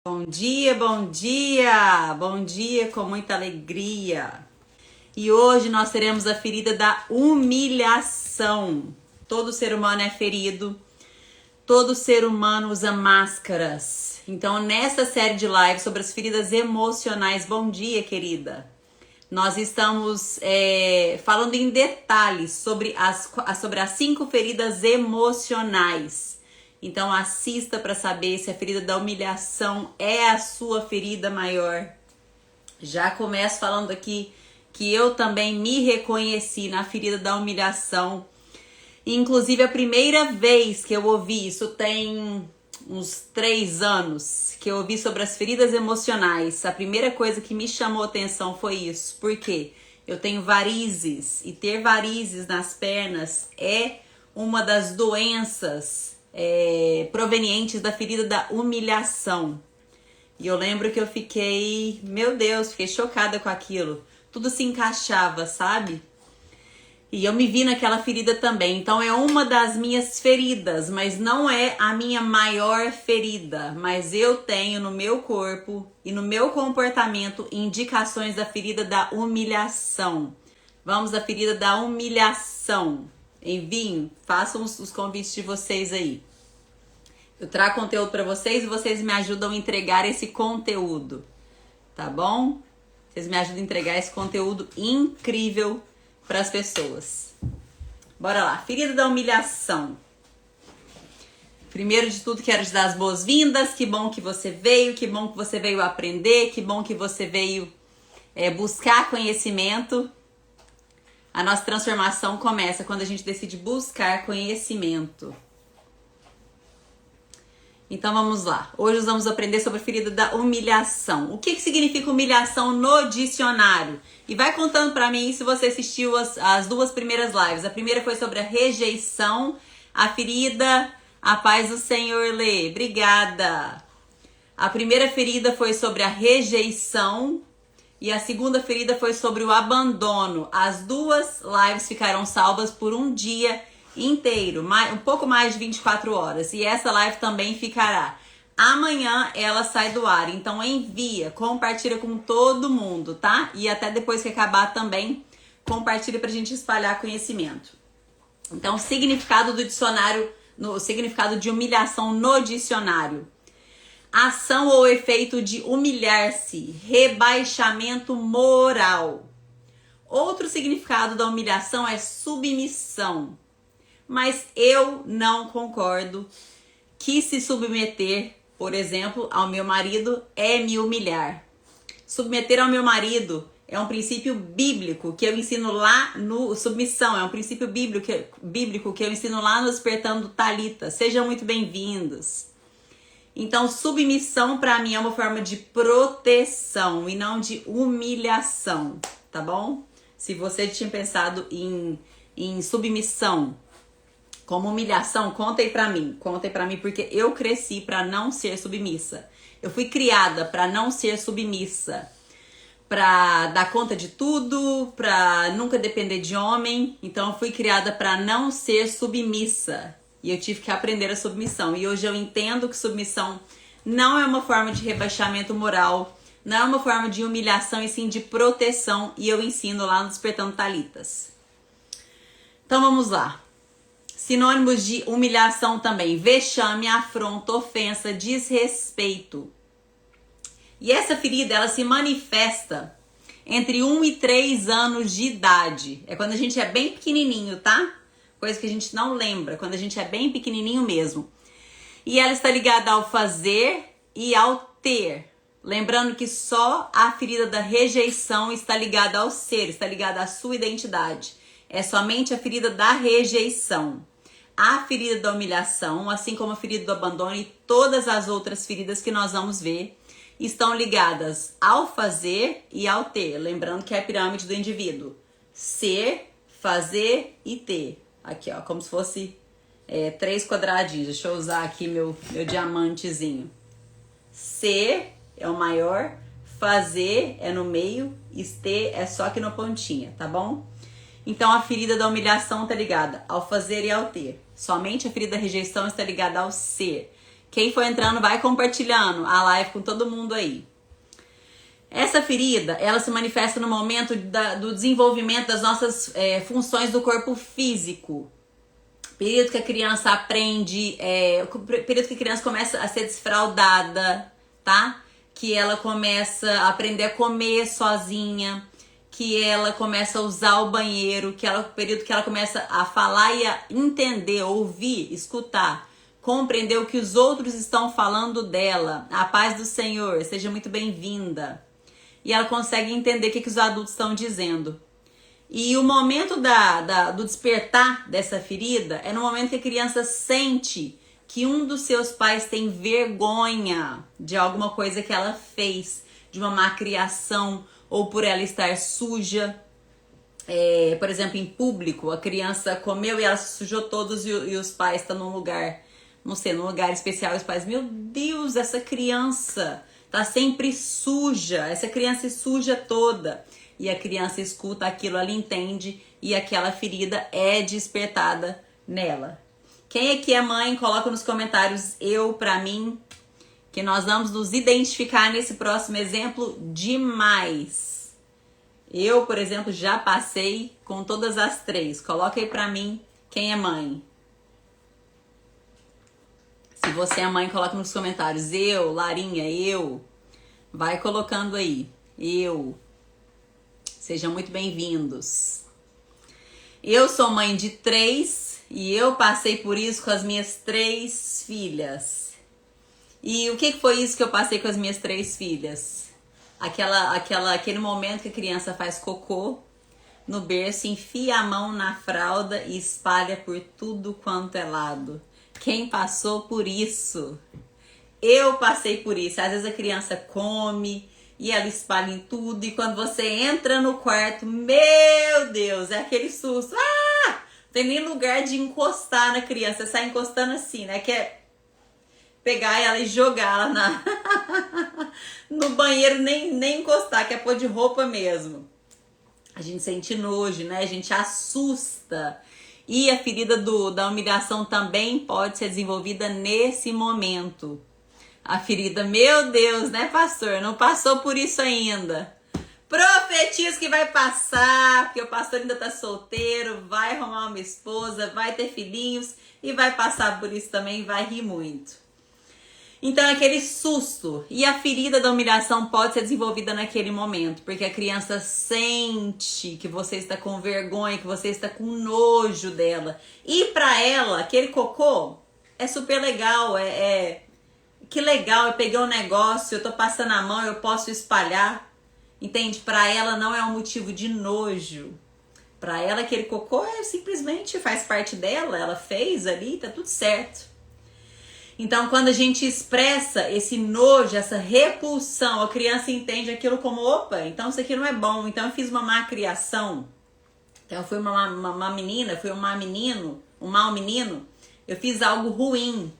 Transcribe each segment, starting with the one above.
Bom dia, bom dia! Bom dia com muita alegria. E hoje nós teremos a ferida da humilhação. Todo ser humano é ferido, todo ser humano usa máscaras. Então, nessa série de lives sobre as feridas emocionais, bom dia, querida. Nós estamos falando em detalhes sobre as 5 feridas emocionais. Então assista para saber se a ferida da humilhação é a sua ferida maior. Já começo falando aqui que eu também me reconheci na ferida da humilhação. Inclusive a primeira vez que eu ouvi, isso tem uns 3 anos, que eu ouvi sobre as feridas emocionais. A primeira coisa que me chamou a atenção foi isso. Por quê? Eu tenho varizes e ter varizes nas pernas é uma das doenças provenientes da ferida da humilhação. E eu lembro que eu fiquei, meu Deus, fiquei chocada com aquilo. Tudo se encaixava, sabe? E eu me vi naquela ferida também. Então é uma das minhas feridas, mas não é a minha maior ferida. Mas eu tenho no meu corpo e no meu comportamento indicações da ferida da humilhação. Vamos à ferida da humilhação. Enviem, façam os convites de vocês aí. Eu trago conteúdo para vocês e vocês me ajudam a entregar esse conteúdo, tá bom? Vocês me ajudam a entregar esse conteúdo incrível para as pessoas. Bora lá, ferida da humilhação. Primeiro de tudo, quero te dar as boas-vindas. Que bom que você veio, que bom que você veio aprender, que bom que você veio buscar conhecimento. A nossa transformação começa quando a gente decide buscar conhecimento. Então vamos lá. Hoje nós vamos aprender sobre a ferida da humilhação. O que significa humilhação no dicionário? E vai contando pra mim se você assistiu as 2 primeiras lives. A primeira foi sobre a rejeição, a ferida, a paz do Senhor, Lê. Obrigada. A primeira ferida foi sobre a rejeição e a segunda ferida foi sobre o abandono. As 2 lives ficaram salvas por um dia inteiro, um pouco mais de 24 horas. E essa live também ficará. Amanhã ela sai do ar. Então envia, compartilha com todo mundo, tá? E até depois que acabar também, compartilha pra gente espalhar conhecimento. Então, significado do dicionário, no significado de humilhação no dicionário. Ação ou efeito de humilhar-se, rebaixamento moral. Outro significado da humilhação é submissão. Mas eu não concordo que se submeter, por exemplo, ao meu marido é me humilhar. Submeter ao meu marido é um princípio bíblico que eu ensino lá no submissão, é um princípio bíblico que eu ensino lá no Despertando Thalita. Sejam muito bem-vindos. Então, submissão para mim é uma forma de proteção e não de humilhação, tá bom? Se você tinha pensado em submissão como humilhação, conta aí pra mim, porque eu cresci pra não ser submissa. Eu fui criada pra não ser submissa, pra dar conta de tudo, pra nunca depender de homem. Então eu fui criada pra não ser submissa e eu tive que aprender a submissão. E hoje eu entendo que submissão não é uma forma de rebaixamento moral, não é uma forma de humilhação e sim de proteção, e eu ensino lá no Despertando Thalitas. Então vamos lá. Sinônimos de humilhação também: vexame, afronta, ofensa, desrespeito. E essa ferida, ela se manifesta entre 1 e 3 anos de idade. É quando a gente é bem pequenininho, tá? Coisa que a gente não lembra, quando a gente é bem pequenininho mesmo. E ela está ligada ao fazer e ao ter. Lembrando que só a ferida da rejeição está ligada ao ser, está ligada à sua identidade. É somente a ferida da rejeição. A ferida da humilhação, assim como a ferida do abandono e todas as outras feridas que nós vamos ver, estão ligadas ao fazer e ao ter. Lembrando que é a pirâmide do indivíduo. Ser, fazer e ter. Aqui, ó, como se fosse 3 quadradinhos. Deixa eu usar aqui meu diamantezinho. Ser é o maior, fazer é no meio e ter é só aqui na pontinha, tá bom? Então a ferida da humilhação está ligada ao fazer e ao ter. Somente a ferida da rejeição está ligada ao ser. Quem for entrando, vai compartilhando a live com todo mundo aí. Essa ferida, ela se manifesta no momento do desenvolvimento das nossas funções do corpo físico. Período que a criança aprende, período que a criança começa a ser desfraldada, tá? Que ela começa a aprender a comer sozinha, que ela começa a usar o banheiro, período que ela começa a falar e a entender, ouvir, escutar, compreender o que os outros estão falando dela. A paz do Senhor, seja muito bem-vinda. E ela consegue entender o que os adultos estão dizendo. E o momento do despertar dessa ferida é no momento que a criança sente que um dos seus pais tem vergonha de alguma coisa que ela fez, de uma má criação, ou por ela estar suja. Por exemplo, em público, a criança comeu e ela se sujou todos e os pais estão num lugar, não sei, num lugar especial. Os pais, meu Deus, essa criança tá sempre suja, essa criança se suja toda. E a criança escuta aquilo, ela entende e aquela ferida é despertada nela. Quem aqui é mãe, coloca nos comentários eu pra mim, que nós vamos nos identificar nesse próximo exemplo demais. Eu, por exemplo, já passei com todas as três. Coloca aí pra mim quem é mãe. Se você é mãe, coloca nos comentários. Eu, Larinha, eu. Vai colocando aí. Eu. Sejam muito bem-vindos. Eu sou mãe de 3 e eu passei por isso com as minhas 3 filhas. E o que foi isso que eu passei com as minhas 3 filhas? Aquele momento que a criança faz cocô no berço, enfia a mão na fralda e espalha por tudo quanto é lado. Quem passou por isso? Eu passei por isso. Às vezes a criança come e ela espalha em tudo. E quando você entra no quarto, meu Deus, é aquele susto. Ah! Tem nem lugar de encostar na criança. Você sai encostando assim, né? Quer pegar ela e jogar ela no banheiro, nem encostar. Quer pôr de roupa mesmo. A gente sente nojo, né? A gente assusta. E a ferida da humilhação também pode ser desenvolvida nesse momento. A ferida, meu Deus, né, pastor? Não passou por isso ainda. Profetiza que vai passar, porque o pastor ainda tá solteiro, vai arrumar uma esposa, vai ter filhinhos e vai passar por isso também, vai rir muito. Então é aquele susto. E a ferida da humilhação pode ser desenvolvida naquele momento, porque a criança sente que você está com vergonha, que você está com nojo dela. E pra ela, aquele cocô é super legal, que legal, eu peguei um negócio, eu tô passando a mão, eu posso espalhar. Entende? Pra ela não é um motivo de nojo. Pra ela aquele cocô simplesmente faz parte dela, ela fez ali, tá tudo certo. Então quando a gente expressa esse nojo, essa repulsão, a criança entende aquilo como, opa, então isso aqui não é bom, então eu fiz uma má criação. Então eu fui uma menina, fui um mau menino, eu fiz algo ruim.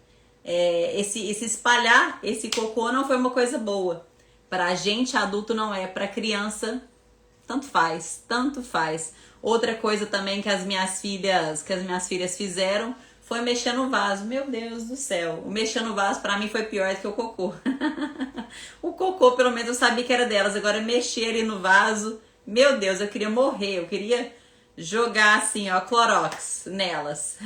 Esse espalhar esse cocô não foi uma coisa boa. Pra gente adulto não é, pra criança tanto faz, tanto faz. Outra coisa também que as minhas filhas fizeram foi mexer no vaso. Meu Deus do céu, o mexer no vaso pra mim foi pior do que o cocô. O cocô pelo menos eu sabia que era delas, agora mexer ali no vaso, meu Deus, eu queria morrer, eu queria jogar assim, ó, Clorox nelas.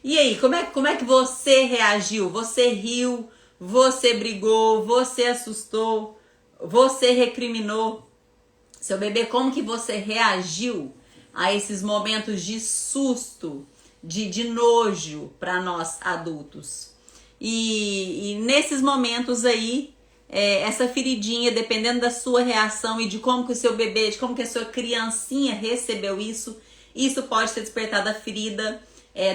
E aí, como é que você reagiu? Você riu, você brigou, você assustou, você recriminou seu bebê? Como que você reagiu a esses momentos de susto, de nojo para nós adultos? E nesses momentos aí, essa feridinha, dependendo da sua reação e de como que o seu bebê, de como que a sua criancinha recebeu isso pode ter despertado a ferida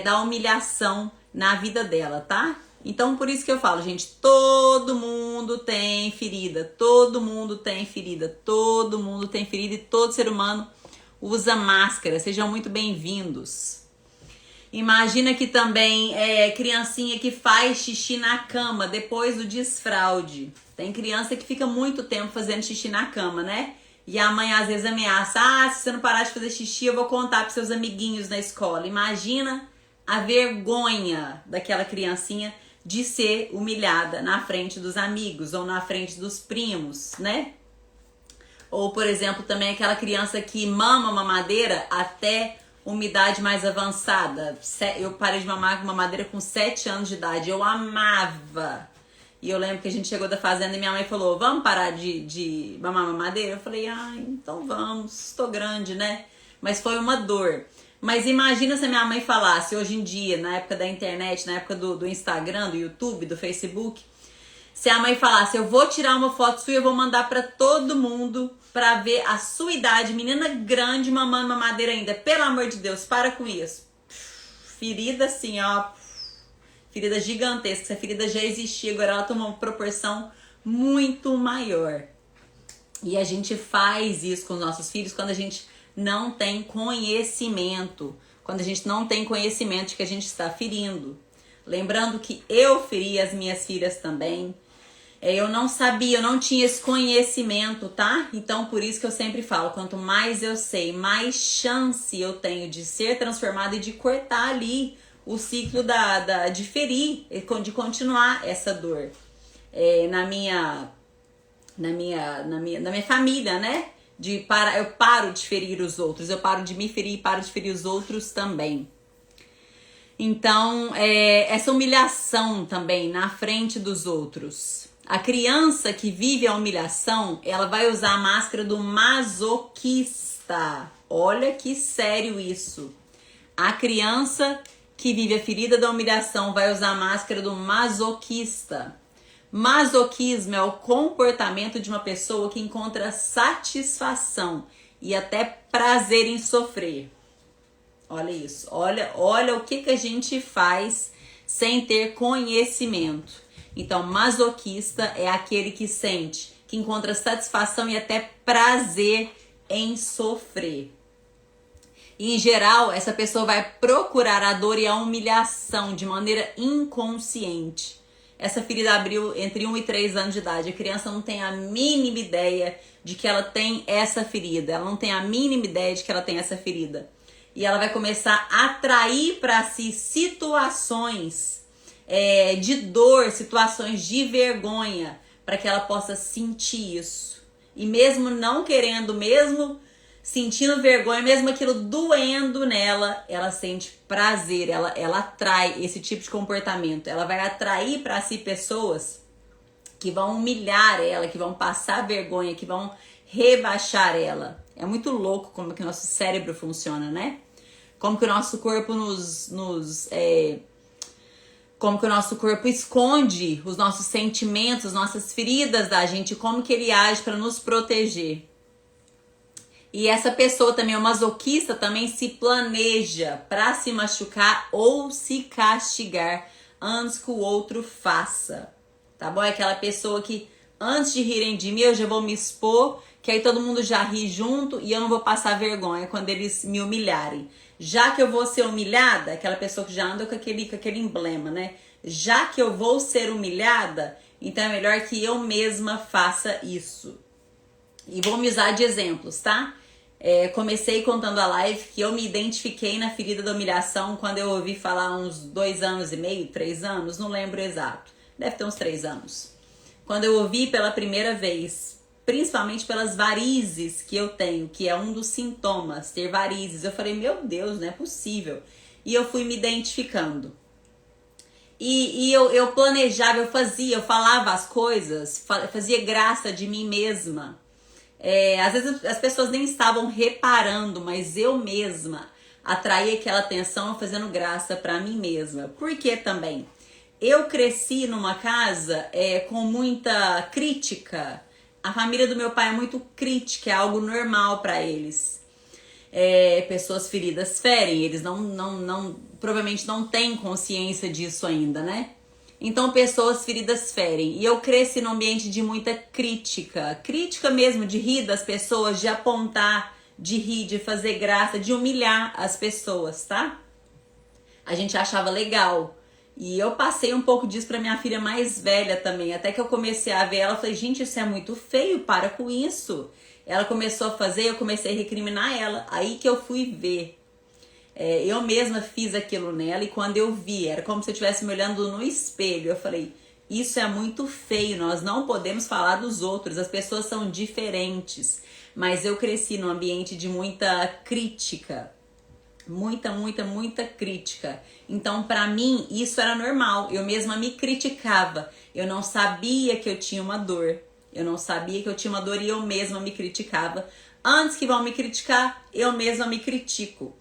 da humilhação na vida dela, tá? Então, por isso que eu falo, gente, todo mundo tem ferida, todo mundo tem ferida, todo mundo tem ferida e todo ser humano usa máscara. Sejam muito bem-vindos. Imagina que também criancinha que faz xixi na cama depois do desfraude. Tem criança que fica muito tempo fazendo xixi na cama, né? E a mãe às vezes ameaça, se você não parar de fazer xixi, eu vou contar para seus amiguinhos na escola. Imagina a vergonha daquela criancinha de ser humilhada na frente dos amigos ou na frente dos primos, né? Ou, por exemplo, também aquela criança que mama mamadeira até uma idade mais avançada. Eu parei de mamar mamadeira com 7 anos de idade. Eu amava. E eu lembro que a gente chegou da fazenda e minha mãe falou, vamos parar de mamar mamadeira? Eu falei, então vamos, estou grande, né? Mas foi uma dor. Mas imagina se a minha mãe falasse hoje em dia, na época da internet, na época do Instagram, do YouTube, do Facebook, se a mãe falasse, eu vou tirar uma foto sua e eu vou mandar pra todo mundo pra ver a sua idade, menina grande mamando mamadeira ainda. Pelo amor de Deus, para com isso. Ferida assim, ó. Ferida gigantesca. Essa ferida já existia, agora ela tomou uma proporção muito maior. E a gente faz isso com os nossos filhos quando a gente não tem conhecimento. Quando a gente não tem conhecimento de que a gente está ferindo. Lembrando que eu feri as minhas filhas também. Eu não sabia, eu não tinha esse conhecimento, tá? Então, por isso que eu sempre falo, quanto mais eu sei, mais chance eu tenho de ser transformada e de cortar ali o ciclo de ferir, de continuar essa dor na minha família, né? Eu paro de ferir os outros, eu paro de me ferir e paro de ferir os outros também. Então, essa humilhação também na frente dos outros. A criança que vive a humilhação, ela vai usar a máscara do masoquista. Olha que sério isso. A criança que vive a ferida da humilhação vai usar a máscara do masoquista. Masoquismo é o comportamento de uma pessoa que encontra satisfação e até prazer em sofrer. Olha isso. Olha o que a gente faz sem ter conhecimento. Então, masoquista é aquele que sente, que encontra satisfação e até prazer em sofrer. E, em geral, essa pessoa vai procurar a dor e a humilhação de maneira inconsciente. Essa ferida abriu entre 1 e 3 anos de idade. A criança não tem a mínima ideia de que ela tem essa ferida. Ela não tem a mínima ideia de que ela tem essa ferida. E ela vai começar a atrair para si situações de dor, situações de vergonha, para que ela possa sentir isso. E mesmo não querendo, mesmo sentindo vergonha, mesmo aquilo doendo nela, ela sente prazer, ela atrai esse tipo de comportamento. Ela vai atrair para si pessoas que vão humilhar ela, que vão passar vergonha, que vão rebaixar ela. É muito louco como que o nosso cérebro funciona, né? Como que o nosso corpo como que o nosso corpo esconde os nossos sentimentos, as nossas feridas da gente, como que ele age para nos proteger. E essa pessoa também, o masoquista, também se planeja para se machucar ou se castigar antes que o outro faça. Tá bom? É aquela pessoa que antes de rirem de mim, eu já vou me expor, que aí todo mundo já ri junto e eu não vou passar vergonha quando eles me humilharem. Já que eu vou ser humilhada, aquela pessoa que já anda com aquele emblema, né? Já que eu vou ser humilhada, então é melhor que eu mesma faça isso. E vou me usar de exemplos, tá? Comecei contando a live que eu me identifiquei na ferida da humilhação quando eu ouvi falar uns 2 anos e meio, 3 anos, não lembro exato. Deve ter uns 3 anos. Quando eu ouvi pela primeira vez, principalmente pelas varizes que eu tenho, que é um dos sintomas, ter varizes. Eu falei, meu Deus, não é possível. E eu fui me identificando. E eu planejava, eu falava as coisas, fazia graça de mim mesma. Às vezes as pessoas nem estavam reparando, mas eu mesma atraía aquela atenção fazendo graça pra mim mesma. Por que também? Eu cresci numa casa com muita crítica. A família do meu pai é muito crítica, é algo normal pra eles. Pessoas feridas ferem, eles provavelmente não têm consciência disso ainda, né? Então, pessoas feridas ferem. E eu cresci num ambiente de muita crítica. Crítica mesmo, de rir das pessoas, de apontar, de rir, de fazer graça, de humilhar as pessoas, tá? A gente achava legal. E eu passei um pouco disso pra minha filha mais velha também. Até que eu comecei a ver ela, falei, gente, isso é muito feio, para com isso. Ela começou a fazer, eu comecei a recriminar ela. Aí que eu fui ver. Eu mesma fiz aquilo nela, e quando eu vi, era como se eu estivesse me olhando no espelho. Eu falei, isso é muito feio, nós não podemos falar dos outros, as pessoas são diferentes. Mas eu cresci num ambiente de muita crítica, muita crítica. Então, pra mim, isso era normal. Eu mesma me criticava. Eu não sabia que eu tinha uma dor. Eu não sabia que eu tinha uma dor e eu mesma me criticava. Antes que vão me criticar, eu mesma me critico.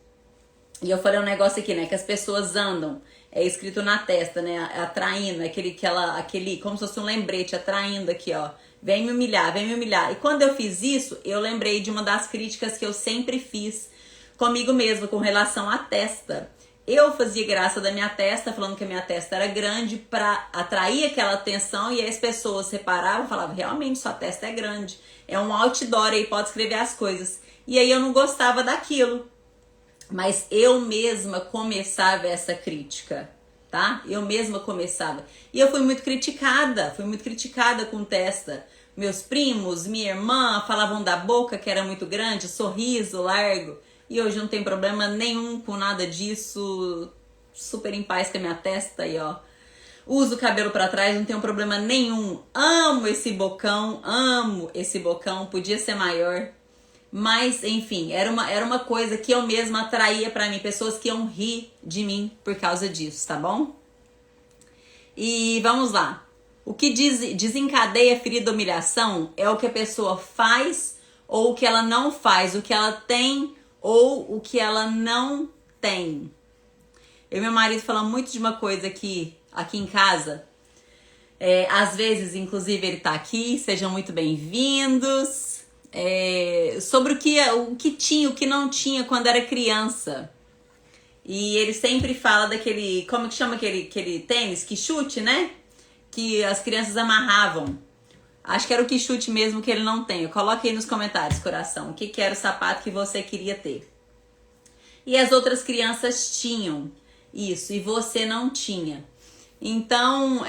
E eu falei um negócio aqui, né? Que as pessoas andam, é escrito na testa, né? Atraindo, aquele, como se fosse um lembrete, atraindo aqui, ó. Vem me humilhar, vem me humilhar. E quando eu fiz isso, eu lembrei de uma das críticas que eu sempre fiz comigo mesma, com relação à testa. Eu fazia graça da minha testa, falando que a minha testa era grande pra atrair aquela atenção, e aí as pessoas reparavam e falavam, realmente, sua testa é grande. É um outdoor aí, pode escrever as coisas. E aí eu não gostava daquilo. Mas eu mesma começava essa crítica, tá? Eu mesma começava. E eu fui muito criticada com testa. Meus primos, minha irmã falavam da boca que era muito grande, sorriso largo. E hoje não tem problema nenhum com nada disso. Super em paz com a minha testa aí, ó. Uso o cabelo pra trás, não tenho problema nenhum. Amo esse bocão, podia ser maior. Mas, enfim, era uma coisa que eu mesma atraía pra mim. Pessoas que iam rir de mim por causa disso, tá bom? E vamos lá. O que desencadeia a ferida da humilhação é o que a pessoa faz ou o que ela não faz. O que ela tem ou o que ela não tem. Eu e meu marido falamos muito de uma coisa aqui em casa. Às vezes, inclusive, ele tá aqui. Sejam muito bem-vindos. Sobre o que tinha, o que não tinha quando era criança. E ele sempre fala daquele, como que chama aquele tênis, que chute, né? Que as crianças amarravam. Acho que era o que chute mesmo que ele não tem. Coloque aí nos comentários, coração, o que era o sapato que você queria ter. E as outras crianças tinham isso, e você não tinha. Então,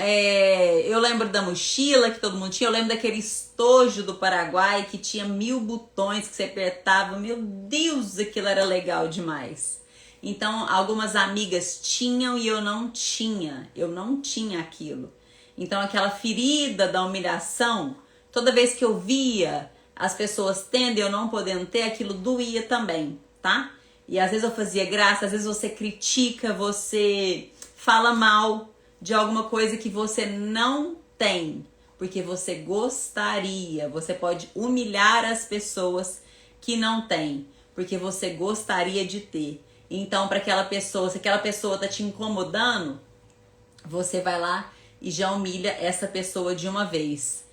eu lembro da mochila que todo mundo tinha. Eu lembro daquele estojo do Paraguai que tinha 1000 botões que você apertava. Meu Deus, aquilo era legal demais. Então, algumas amigas tinham e eu não tinha. Eu não tinha aquilo. Então, aquela ferida da humilhação, toda vez que eu via as pessoas tendo e eu não podendo ter, aquilo doía também, tá? E às vezes eu fazia graça, às vezes você critica, você fala mal de alguma coisa que você não tem, porque você gostaria. Você pode humilhar as pessoas que não têm, porque você gostaria de ter. Então, para aquela pessoa, se aquela pessoa tá te incomodando, você vai lá e já humilha essa pessoa de uma vez.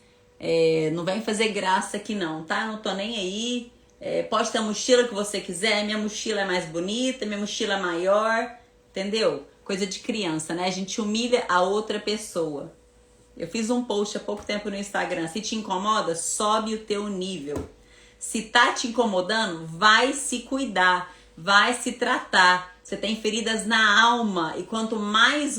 Não vem fazer graça aqui não, tá? Não tô nem aí. Pode ter a mochila que você quiser, minha mochila é mais bonita, minha mochila é maior, entendeu? Coisa de criança, né? A gente humilha a outra pessoa. Eu fiz um post há pouco tempo no Instagram. Se te incomoda, sobe o teu nível. Se tá te incomodando, vai se cuidar, vai se tratar. Você tem feridas na alma e quanto mais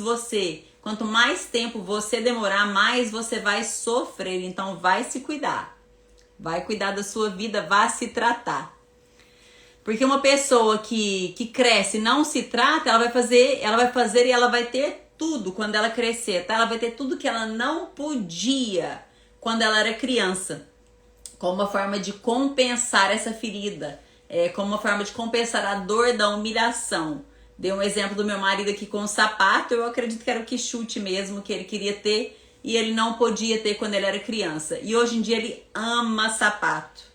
tempo você demorar, mais você vai sofrer. Então vai se cuidar. Vai cuidar da sua vida, vai se tratar. Porque uma pessoa que cresce e não se trata, ela vai fazer e ela vai ter tudo quando ela crescer, tá? Ela vai ter tudo que ela não podia quando ela era criança. Como uma forma de compensar essa ferida. Como uma forma de compensar a dor da humilhação. Dei um exemplo do meu marido aqui com o sapato. Eu acredito que era o que chute mesmo que ele queria ter e ele não podia ter quando ele era criança. E hoje em dia ele ama sapato.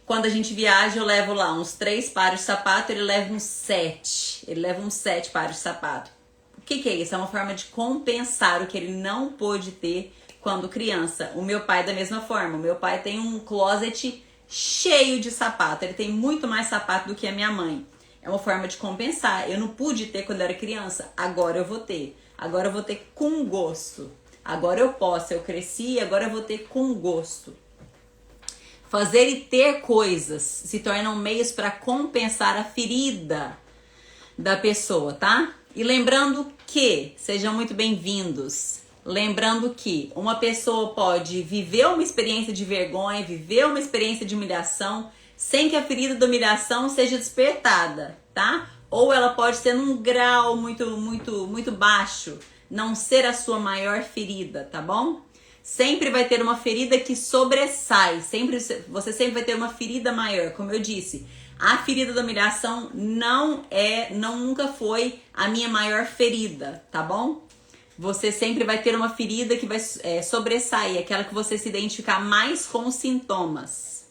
Quando a gente viaja, eu levo lá uns 3 pares de sapato, ele leva uns 7. Ele leva uns 7 pares de sapato. O que é isso? É uma forma de compensar o que ele não pôde ter quando criança. O meu pai da mesma forma. O meu pai tem um closet cheio de sapato. Ele tem muito mais sapato do que a minha mãe. É uma forma de compensar. Eu não pude ter quando eu era criança, agora eu vou ter. Agora eu vou ter com gosto. Agora eu posso, eu cresci, agora eu vou ter com gosto. Fazer e ter coisas se tornam meios para compensar a ferida da pessoa, tá? E lembrando que, sejam muito bem-vindos, lembrando que uma pessoa pode viver uma experiência de vergonha, viver uma experiência de humilhação, sem que a ferida da humilhação seja despertada, tá? ou ela pode ser num grau muito baixo, não ser a sua maior ferida, tá bom? Sempre vai ter uma ferida que sobressai, você sempre vai ter uma ferida maior, como eu disse. A ferida da humilhação nunca foi a minha maior ferida, tá bom? Você sempre vai ter uma ferida que vai sobressair, aquela que você se identificar mais com os sintomas.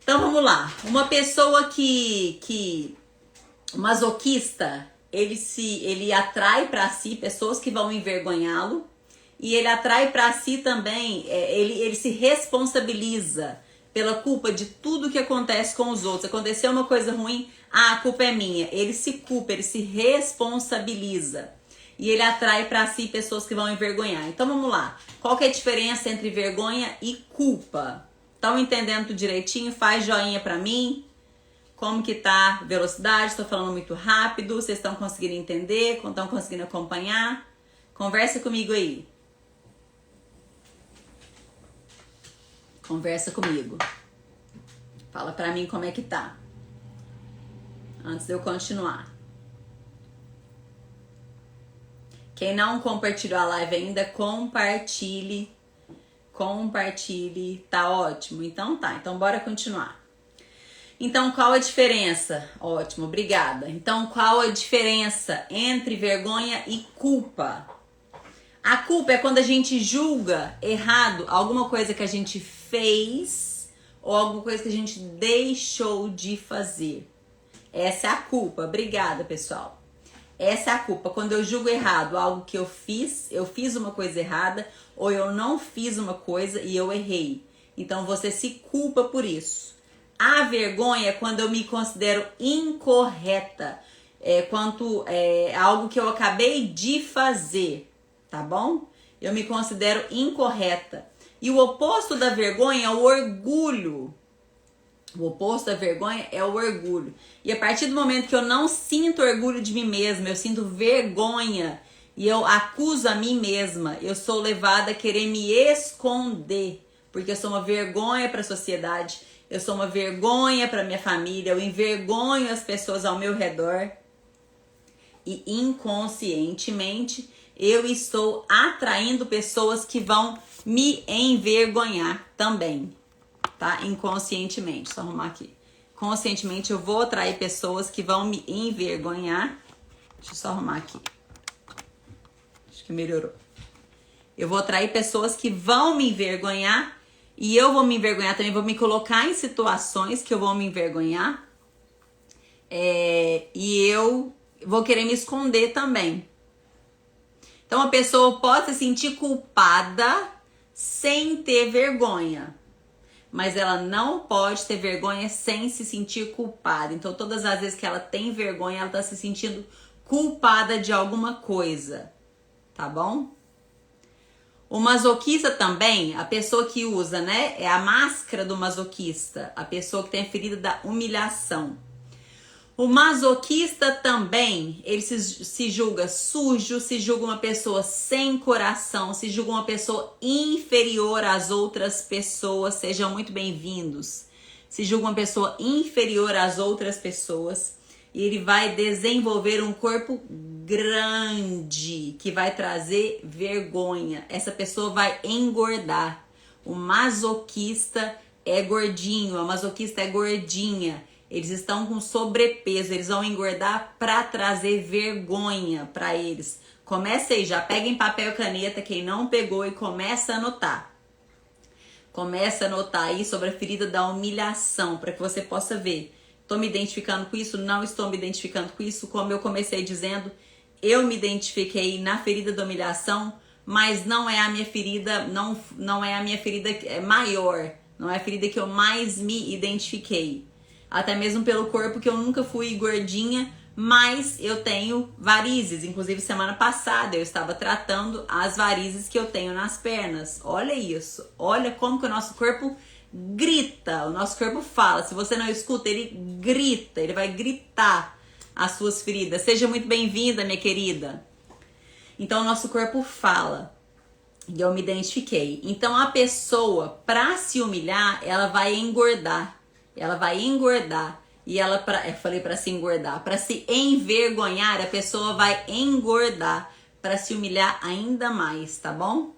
Então vamos lá. Uma pessoa que masoquista, ele atrai para si pessoas que vão envergonhá-lo, e ele atrai para si também, ele se responsabiliza pela culpa de tudo que acontece com os outros. Aconteceu uma coisa ruim, a culpa é minha. Ele se culpa, ele se responsabiliza. E ele atrai para si pessoas que vão envergonhar. Então vamos lá. Qual que é a diferença entre vergonha e culpa? Estão entendendo tudo direitinho? Faz joinha para mim. Como que tá a velocidade? Estou falando muito rápido. Vocês estão conseguindo entender? Estão conseguindo acompanhar? Conversa comigo aí. Conversa comigo. Fala pra mim como é que tá. Antes de eu continuar. Quem não compartilhou a live ainda, compartilhe. Compartilhe. Tá ótimo? Então tá. Então bora continuar. Então qual a diferença? Ótimo, obrigada. Então qual a diferença entre vergonha e culpa? A culpa é quando a gente julga errado alguma coisa que a gente fez ou alguma coisa que a gente deixou de fazer. Essa é a culpa. Obrigada, pessoal. Essa é a culpa. Quando eu julgo errado algo que eu fiz uma coisa errada ou eu não fiz uma coisa e eu errei. Então você se culpa por isso. A vergonha é quando eu me considero incorreta quanto algo que eu acabei de fazer. Tá bom? Eu me considero incorreta. E o oposto da vergonha é o orgulho. O oposto da vergonha é o orgulho. E a partir do momento que eu não sinto orgulho de mim mesma, eu sinto vergonha e eu acuso a mim mesma, eu sou levada a querer me esconder, porque eu sou uma vergonha para a sociedade, eu sou uma vergonha para minha família, eu envergonho as pessoas ao meu redor. E inconscientemente eu estou atraindo pessoas que vão me envergonhar também, tá? Inconscientemente, só arrumar aqui. Conscientemente eu vou atrair pessoas que vão me envergonhar. Deixa eu só arrumar aqui. Acho que melhorou. Eu vou atrair pessoas que vão me envergonhar e eu vou me envergonhar também, vou me colocar em situações que eu vou me envergonhar. E eu vou querer me esconder também. Então a pessoa pode se sentir culpada sem ter vergonha. Mas ela não pode ter vergonha sem se sentir culpada. Então todas as vezes que ela tem vergonha, ela está se sentindo culpada de alguma coisa. Tá bom? O masoquista também, a pessoa que usa, né? É a máscara do masoquista. A pessoa que tem a ferida da humilhação. O masoquista também, ele se julga sujo, se julga uma pessoa sem coração, se julga uma pessoa inferior às outras pessoas, sejam muito bem-vindos. Se julga uma pessoa inferior às outras pessoas e ele vai desenvolver um corpo grande que vai trazer vergonha. Essa pessoa vai engordar. O masoquista é gordinho, a masoquista é gordinha. Eles estão com sobrepeso, eles vão engordar para trazer vergonha para eles. Comece aí, já peguem papel e caneta, quem não pegou, e começa a anotar. Começa a anotar aí sobre a ferida da humilhação, para que você possa ver. Estou me identificando com isso? Não estou me identificando com isso? Como eu comecei dizendo, eu me identifiquei na ferida da humilhação, mas não é a minha ferida, não é a minha ferida maior, não é a ferida que eu mais me identifiquei. Até mesmo pelo corpo, que eu nunca fui gordinha, mas eu tenho varizes. Inclusive, semana passada eu estava tratando as varizes que eu tenho nas pernas. Olha isso. Olha como que o nosso corpo grita. O nosso corpo fala. Se você não escuta, ele grita. Ele vai gritar as suas feridas. Seja muito bem-vinda, minha querida. Então, o nosso corpo fala. E eu me identifiquei. Então, a pessoa, para se humilhar, ela vai engordar. Ela vai engordar. E ela, eu falei para se engordar, para se envergonhar, a pessoa vai engordar para se humilhar ainda mais, tá bom?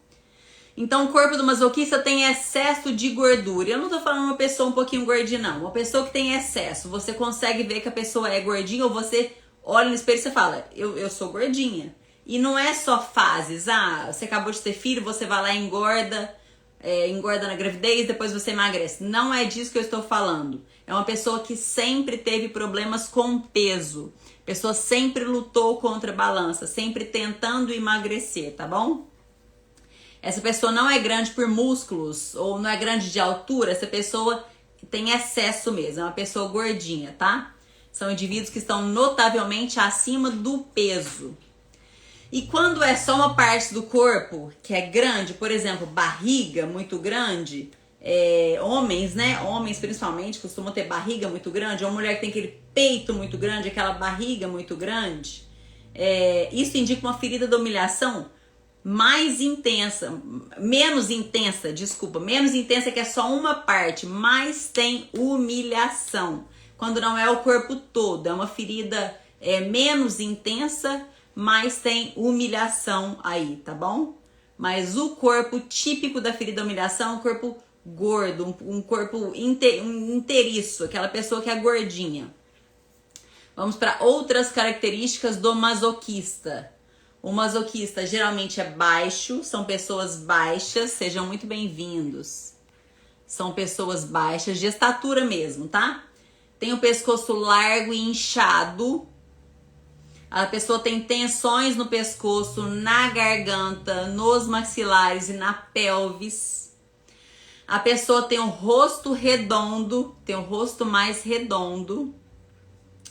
Então o corpo do masoquista tem excesso de gordura. Eu não tô falando uma pessoa um pouquinho gordinha, não. Uma pessoa que tem excesso. Você consegue ver que a pessoa é gordinha ou você olha no espelho e você fala, eu sou gordinha. E não é só fases. Ah, você acabou de ter filho, você vai lá e engorda, engorda na gravidez, depois você emagrece. Não é disso que eu estou falando. É uma pessoa que sempre teve problemas com peso. A pessoa sempre lutou contra a balança, sempre tentando emagrecer, tá bom? Essa pessoa não é grande por músculos ou não é grande de altura, essa pessoa tem excesso mesmo, é uma pessoa gordinha, tá? São indivíduos que estão notavelmente acima do peso. E quando é só uma parte do corpo que é grande, por exemplo, barriga muito grande, homens, né? Homens principalmente costumam ter barriga muito grande, ou mulher que tem aquele peito muito grande, aquela barriga muito grande, isso indica uma ferida de humilhação mais intensa, menos intensa que é só uma parte, mas tem humilhação. Quando não é o corpo todo, é uma ferida menos intensa, mas tem humilhação aí, tá bom? Mas o corpo típico da ferida da humilhação é um corpo gordo, um corpo inteiriço, aquela pessoa que é gordinha. Vamos para outras características do masoquista. O masoquista geralmente é baixo, são pessoas baixas, sejam muito bem-vindos. São pessoas baixas, de estatura mesmo, tá? Tem o pescoço largo e inchado. A pessoa tem tensões no pescoço, na garganta, nos maxilares e na pelvis. A pessoa tem o rosto redondo, tem o rosto mais redondo.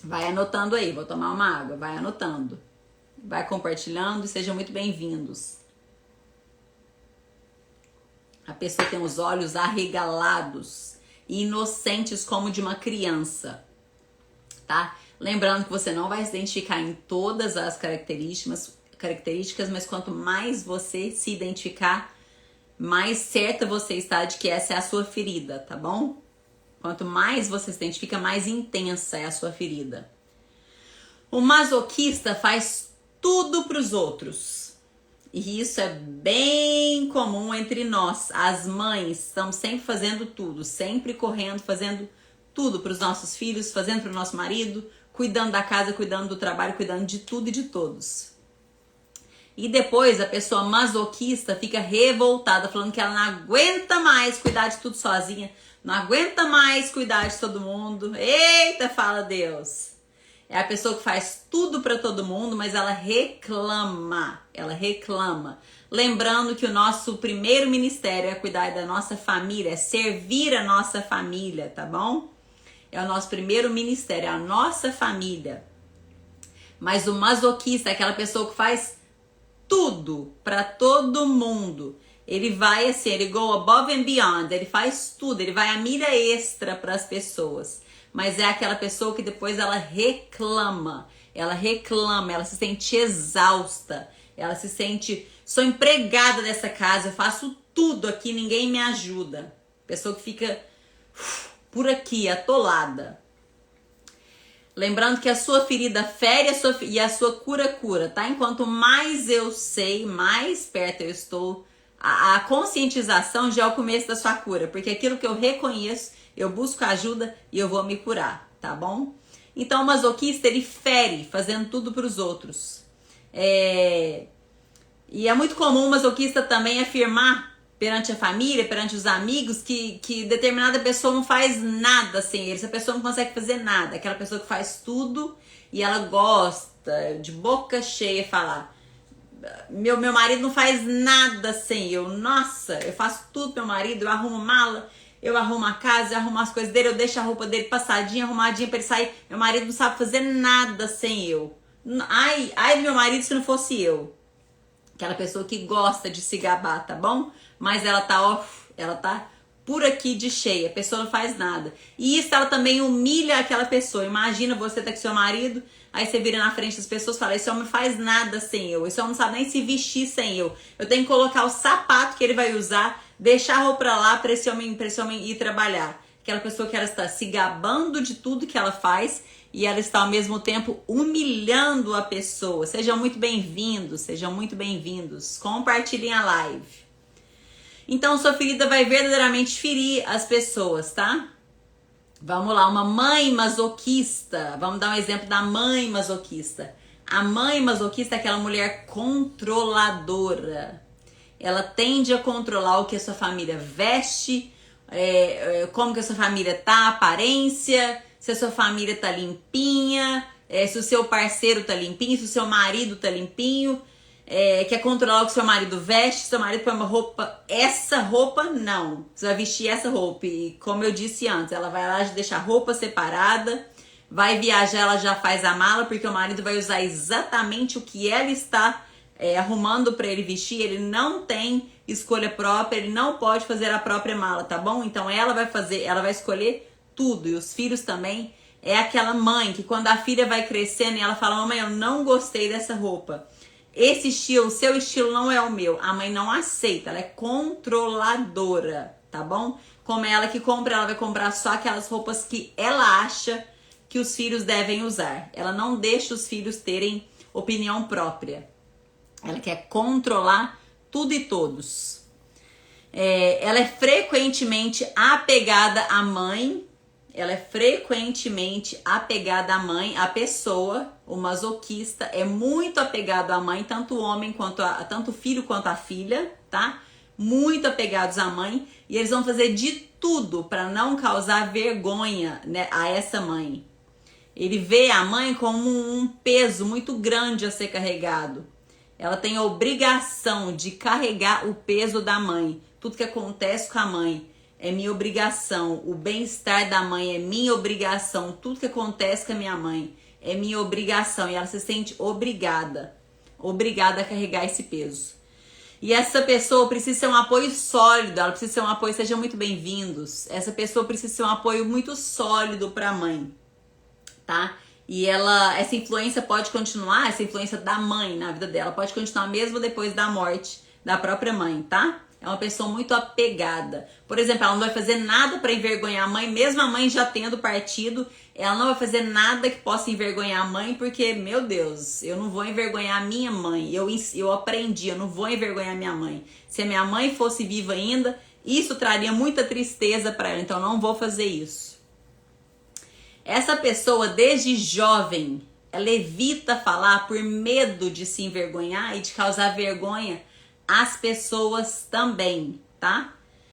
Vai anotando aí, vou tomar uma água, vai anotando. Vai compartilhando e sejam muito bem-vindos. A pessoa tem os olhos arregalados e inocentes como de uma criança, tá? Lembrando que você não vai se identificar em todas as características, mas quanto mais você se identificar, mais certa você está de que essa é a sua ferida, tá bom? Quanto mais você se identifica, mais intensa é a sua ferida. O masoquista faz tudo para os outros. E isso é bem comum entre nós. As mães estão sempre fazendo tudo, sempre correndo, fazendo tudo para os nossos filhos, fazendo para o nosso marido, cuidando da casa, cuidando do trabalho, cuidando de tudo e de todos. E depois a pessoa masoquista fica revoltada, falando que ela não aguenta mais cuidar de tudo sozinha, não aguenta mais cuidar de todo mundo. Eita, fala Deus! É a pessoa que faz tudo para todo mundo, mas ela reclama. Lembrando que o nosso primeiro ministério é cuidar da nossa família, é servir a nossa família, tá bom? É o nosso primeiro ministério, é a nossa família. Mas o masoquista é aquela pessoa que faz tudo para todo mundo. Ele vai assim, ele go above and beyond, ele faz tudo, ele vai a milha extra para as pessoas. Mas é aquela pessoa que depois ela reclama, ela se sente exausta, ela se sente, sou empregada dessa casa, eu faço tudo aqui, ninguém me ajuda. Pessoa que fica por aqui, atolada. Lembrando que a sua ferida fere e a sua cura, tá? Enquanto mais eu sei, mais perto eu estou. A conscientização já é o começo da sua cura, porque aquilo que eu reconheço, eu busco ajuda e eu vou me curar, tá bom? Então o masoquista, ele fere, fazendo tudo para os outros. E é muito comum o masoquista também afirmar perante a família, perante os amigos, que determinada pessoa não faz nada sem ele. Essa pessoa não consegue fazer nada. Aquela pessoa que faz tudo e ela gosta de boca cheia falar: meu marido não faz nada sem eu. Nossa, eu faço tudo pro meu marido, eu arrumo mala, eu arrumo a casa, eu arrumo as coisas dele, eu deixo a roupa dele passadinha, arrumadinha pra ele sair. Meu marido não sabe fazer nada sem eu. Ai do meu marido se não fosse eu. Aquela pessoa que gosta de se gabar, tá bom? Mas ela tá por aqui de cheia, a pessoa não faz nada. E isso ela também humilha aquela pessoa. Imagina você tá com seu marido, aí você vira na frente das pessoas e fala: esse homem não faz nada sem eu, esse homem não sabe nem se vestir sem eu. Eu tenho que colocar o sapato que ele vai usar, deixar a roupa lá pra esse homem ir trabalhar. aquela pessoa que ela está se gabando de tudo que ela faz e ela está ao mesmo tempo humilhando a pessoa. Sejam muito bem-vindos, sejam muito bem-vindos. Compartilhem a live. Então, sua ferida vai verdadeiramente ferir as pessoas, tá? Vamos lá, uma mãe masoquista. Vamos dar um exemplo da mãe masoquista. A mãe masoquista é aquela mulher controladora. Ela tende a controlar o que a sua família veste, como que a sua família tá, a aparência, se a sua família tá limpinha, se o seu parceiro tá limpinho, se o seu marido tá limpinho, quer controlar o que seu marido veste, seu marido põe uma roupa, essa roupa não, você vai vestir essa roupa, e como eu disse antes, ela vai lá deixar a roupa separada, vai viajar, ela já faz a mala, porque o marido vai usar exatamente o que ela está arrumando para ele vestir, ele não tem escolha própria, ele não pode fazer a própria mala, tá bom? Então ela vai fazer, ela vai escolher tudo, e os filhos também. É aquela mãe que quando a filha vai crescendo e ela fala, mamãe, eu não gostei dessa roupa, esse estilo, seu estilo não é o meu, a mãe não aceita, ela é controladora, tá bom? Como é ela que compra, ela vai comprar só aquelas roupas que ela acha que os filhos devem usar, ela não deixa os filhos terem opinião própria, ela quer controlar tudo e todos. Ela é frequentemente apegada à mãe, ela é frequentemente apegada à mãe, a pessoa, o masoquista, é muito apegado à mãe, tanto o homem tanto o filho quanto a filha, tá? Muito apegados à mãe, e eles vão fazer de tudo para não causar vergonha, né, a essa mãe. Ele vê a mãe como um peso muito grande a ser carregado. Ela tem a obrigação de carregar o peso da mãe. Tudo que acontece com a mãe é minha obrigação. O bem-estar da mãe é minha obrigação. Tudo que acontece com a minha mãe é minha obrigação. E ela se sente obrigada. Obrigada a carregar esse peso. E essa pessoa precisa ser um apoio sólido. Ela precisa ser um apoio, sejam muito bem-vindos. Essa pessoa precisa ser um apoio muito sólido para a mãe, tá? E essa influência pode continuar, essa influência da mãe na vida dela pode continuar mesmo depois da morte da própria mãe, tá? É uma pessoa muito apegada. Por exemplo, ela não vai fazer nada para envergonhar a mãe, mesmo a mãe já tendo partido, ela não vai fazer nada que possa envergonhar a mãe, porque, meu Deus, eu não vou envergonhar a minha mãe. Eu aprendi, eu não vou envergonhar a minha mãe. Se a minha mãe fosse viva ainda, isso traria muita tristeza para ela, então eu não vou fazer isso. Essa pessoa, desde jovem, ela evita falar por medo de se envergonhar e de causar vergonha às pessoas também, tá?